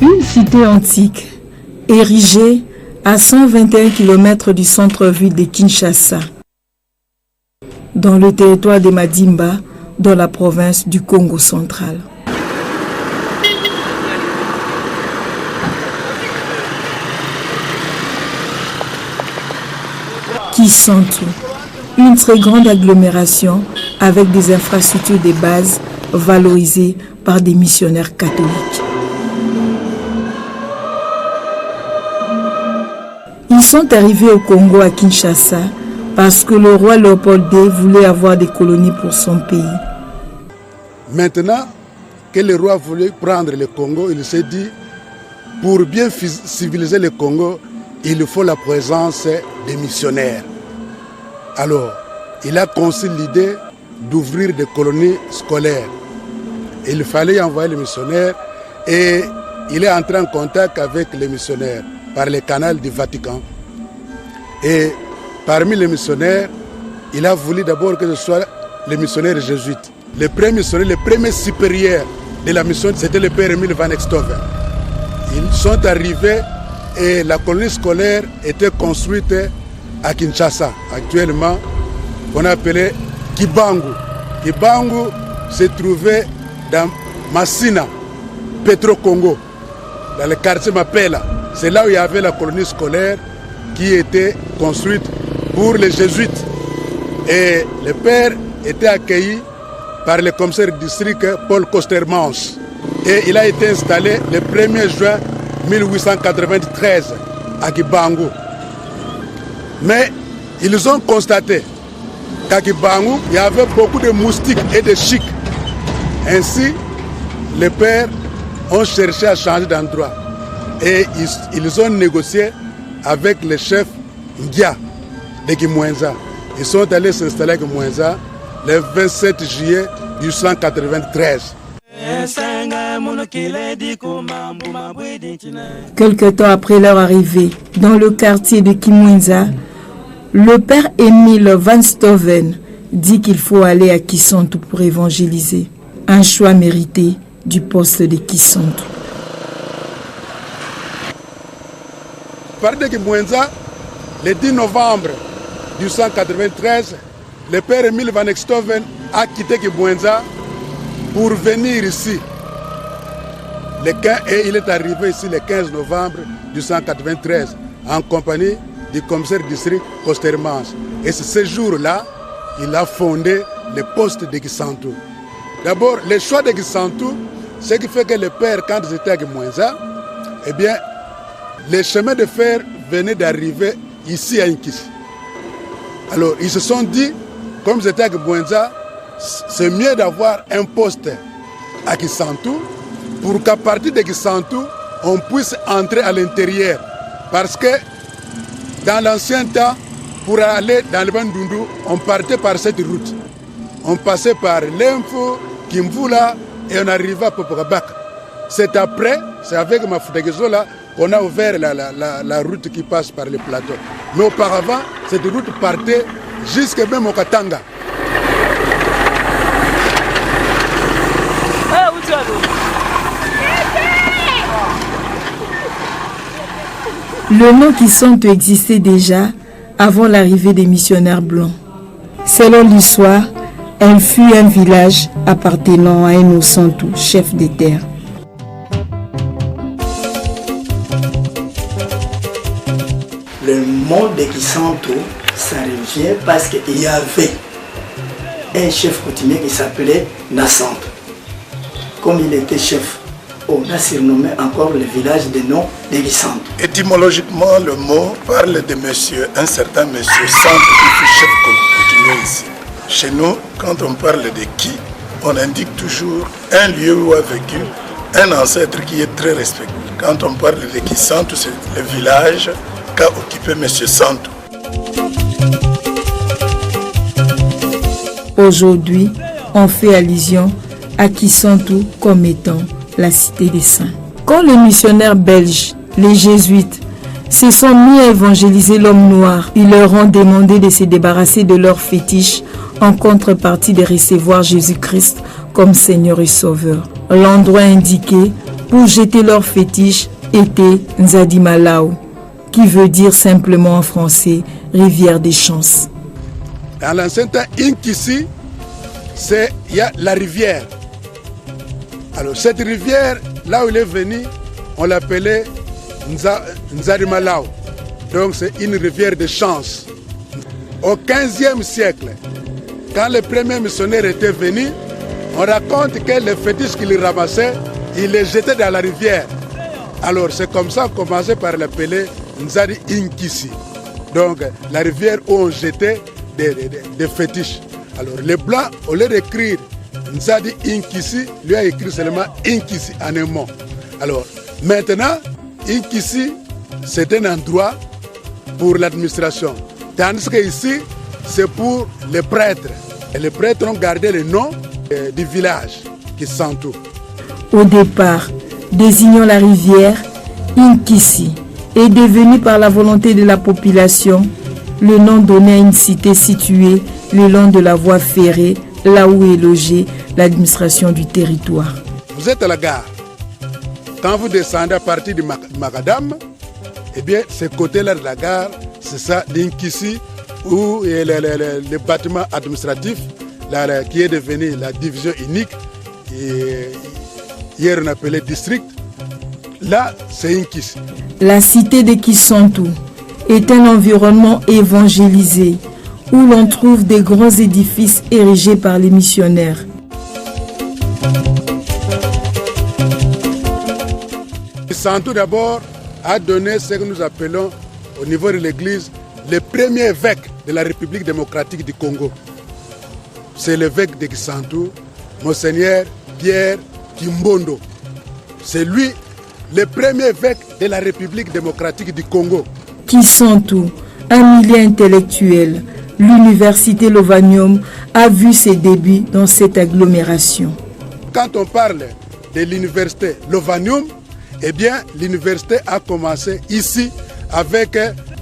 Une cité antique, érigée à 121 km du centre-ville de Kinshasa, dans le territoire de Madimba, dans la province du Congo central. Kisantu, une très grande agglomération avec des infrastructures de base valorisées par des missionnaires catholiques. Ils sont arrivés au Congo à Kinshasa parce que le roi Léopold II voulait avoir des colonies pour son pays. Maintenant que le roi voulait prendre le Congo, il s'est dit, pour bien civiliser le Congo, il faut la présence des missionnaires. Alors, il a conçu l'idée d'ouvrir des colonies scolaires. Il fallait envoyer les missionnaires et il est entré en contact avec les missionnaires par le canal du Vatican. Et parmi les missionnaires, il a voulu d'abord que ce soit les missionnaires jésuites. Les premiers missionnaires, les premiers supérieurs de la mission, c'était le père Emile Van Extoven. Ils sont arrivés et la colonie scolaire était construite à Kinshasa, actuellement, qu'on appelait Kibangu. Kibangu se trouvait dans Massina, Petro-Congo, dans le quartier Mapela. C'est là où il y avait la colonie scolaire qui était construite pour les jésuites. Et le père était accueilli par le commissaire du district Paul Costermans. Et il a été installé le 1er juin 1893 à Kibangu. Mais ils ont constaté qu'à Kibangu, il y avait beaucoup de moustiques et de chics. Ainsi, les pères ont cherché à changer d'endroit. Et ils ont négocié avec le chef Ngia de Kimwenza. Ils sont allés s'installer à Kimwenza le 27 juillet 1893. Quelque temps après leur arrivée dans le quartier de Kimwenza, le père Emile Van Stoven dit qu'il faut aller à Kisantu pour évangéliser. Un choix mérité du poste de Kisantu. Par de Kimwenza, le 10 novembre 1893, le père Emile Van Extoven a quitté Kimwenza pour venir ici. Et il est arrivé ici le 15 novembre 1893 en compagnie du commissaire du district Costermans. Et c'est ce jour-là qu'il a fondé le poste de Kisantu. D'abord, le choix de Kisantu, ce qui fait que le père, quand ils étaient à Kimwenza, eh bien, les chemins de fer venaient d'arriver ici à Nkisi. Alors, ils se sont dit, comme ils étaient à Kimwenza, c'est mieux d'avoir un poste à Kisantu pour qu'à partir de Kisantu, on puisse entrer à l'intérieur. Parce que dans l'ancien temps, pour aller dans le Bandundu, on partait par cette route. On passait par Lemfo, Kimvula et on arrivait à Popokabak. C'est après, c'est avec Mafutegezola qu'on a ouvert la route qui passe par le plateau. Mais auparavant, cette route partait jusqu'à même au Katanga. Le nom Kisantu existait déjà avant l'arrivée des missionnaires blancs. Selon l'histoire, elle fut un village appartenant à un Osantu, chef des terres. Le mot de Kisantu, ça revient parce qu'il y avait un chef coutumier qui s'appelait Nassantu. Comme il était chef, on a surnommé encore le village de nom de Kisantu. Étymologiquement, le mot parle de monsieur, un certain monsieur Santu qui fut chef coutumier ici. Chez nous, quand on parle de qui, on indique toujours un lieu où a vécu un ancêtre qui est très respecté. Quand on parle de Kisantu, c'est le village qu'a occupé M. Santu. Aujourd'hui, on fait allusion à Kisantu comme étant la cité des saints. Quand les missionnaires belges, les jésuites, se sont mis à évangéliser l'homme noir, ils leur ont demandé de se débarrasser de leurs fétiches en contrepartie de recevoir Jésus-Christ comme Seigneur et Sauveur. L'endroit indiqué pour jeter leur fétiche était Nzadi Malao, qui veut dire simplement en français rivière des chances. Dans l'ancien temps, Inkisi, il y a la rivière. Alors cette rivière, là où il est venu, on l'appelait Nzadi Malao. Donc c'est une rivière de chance. Au 15e siècle, quand les premiers missionnaires étaient venus, on raconte que les fétiches qu'ils ramassaient, ils les jetaient dans la rivière. Alors c'est comme ça qu'on commençait par l'appeler Nzadi Inkisi. Donc la rivière où on jetait des fétiches. Alors les Blancs, au lieu d'écrire Nzadi Inkisi, lui a écrit seulement Inkisi en un mot. Alors maintenant, Inkisi, c'est un endroit pour l'administration. Tandis que ici, c'est pour les prêtres. Et les prêtres ont gardé le nom du village qui s'entoure. Au départ, désignant la rivière, Inkisi est devenu par la volonté de la population le nom donné à une cité située le long de la voie ferrée, là où est logée l'administration du territoire. Vous êtes à la gare. Quand vous descendez à partir de Magadam, eh bien, ce côté-là de la gare, c'est ça, l'Inkisi, où le bâtiment administratif qui est devenu la division unique, et hier on appelait district, là c'est Inkisi. La cité de Kisantu est un environnement évangélisé où l'on trouve des grands édifices érigés par les missionnaires. Kisantu d'abord a donné ce que nous appelons au niveau de l'église le premier évêque de la République démocratique du Congo. C'est l'évêque de Kisantu, Monseigneur Pierre Kimbondo. C'est lui le premier évêque de la République démocratique du Congo. Kisantu, un milieu intellectuel, l'université Lovanium a vu ses débuts dans cette agglomération. Quand on parle de l'université Lovanium, eh bien l'université a commencé ici avec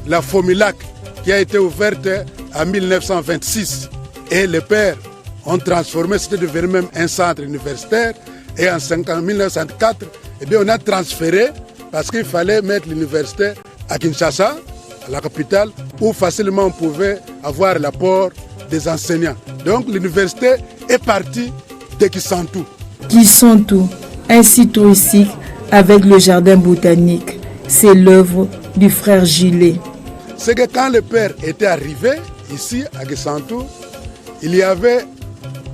la Fomilac qui a été ouverte en 1926. Et les pères ont transformé, c'était devenu même un centre universitaire. Et en 1954, eh bien, on a transféré parce qu'il fallait mettre l'université à Kinshasa, à la capitale, où facilement on pouvait avoir l'apport des enseignants. Donc l'université est partie de Kisantu. Kisantu, un site touristique avec le jardin botanique, c'est l'œuvre du frère Gilet. C'est que quand le père était arrivé ici à Kisantu, il y avait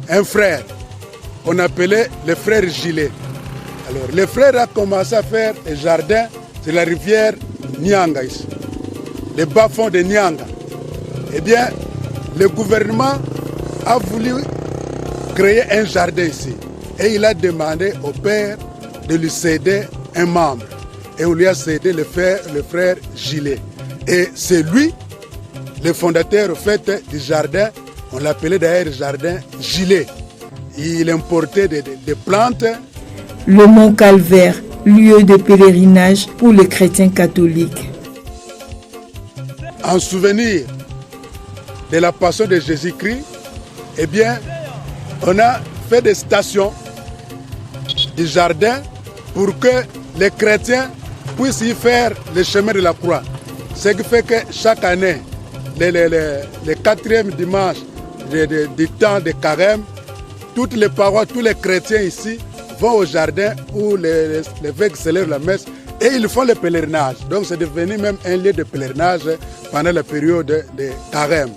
un frère qu'on appelait le frère Gilet. Alors le frère a commencé à faire un jardin sur la rivière Nyanga ici, les bas-fonds de Nyanga. Eh bien, le gouvernement a voulu créer un jardin ici. Et il a demandé au père de lui céder un membre. Et on lui a cédé le frère Gilet. Et c'est lui, le fondateur au fait, du jardin. On l'appelait d'ailleurs jardin Gilet. Il importait des plantes. Le Mont Calvaire, lieu de pèlerinage pour les chrétiens catholiques. En souvenir de la passion de Jésus-Christ, eh bien, on a fait des stations du jardin pour que les chrétiens puissent y faire le chemin de la croix. Ce qui fait que chaque année, le quatrième dimanche du temps de carême, toutes les paroisses, tous les chrétiens ici vont au jardin où l'évêque célèbre la messe et ils font le pèlerinage. Donc c'est devenu même un lieu de pèlerinage pendant la période de carême.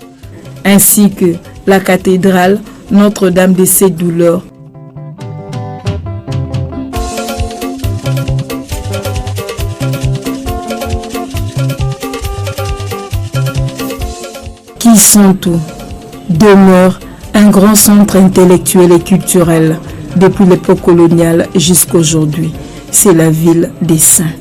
Ainsi que la cathédrale Notre-Dame des Sept Douleurs. Kisantu demeure un grand centre intellectuel et culturel depuis l'époque coloniale jusqu'à aujourd'hui. C'est la ville des saints.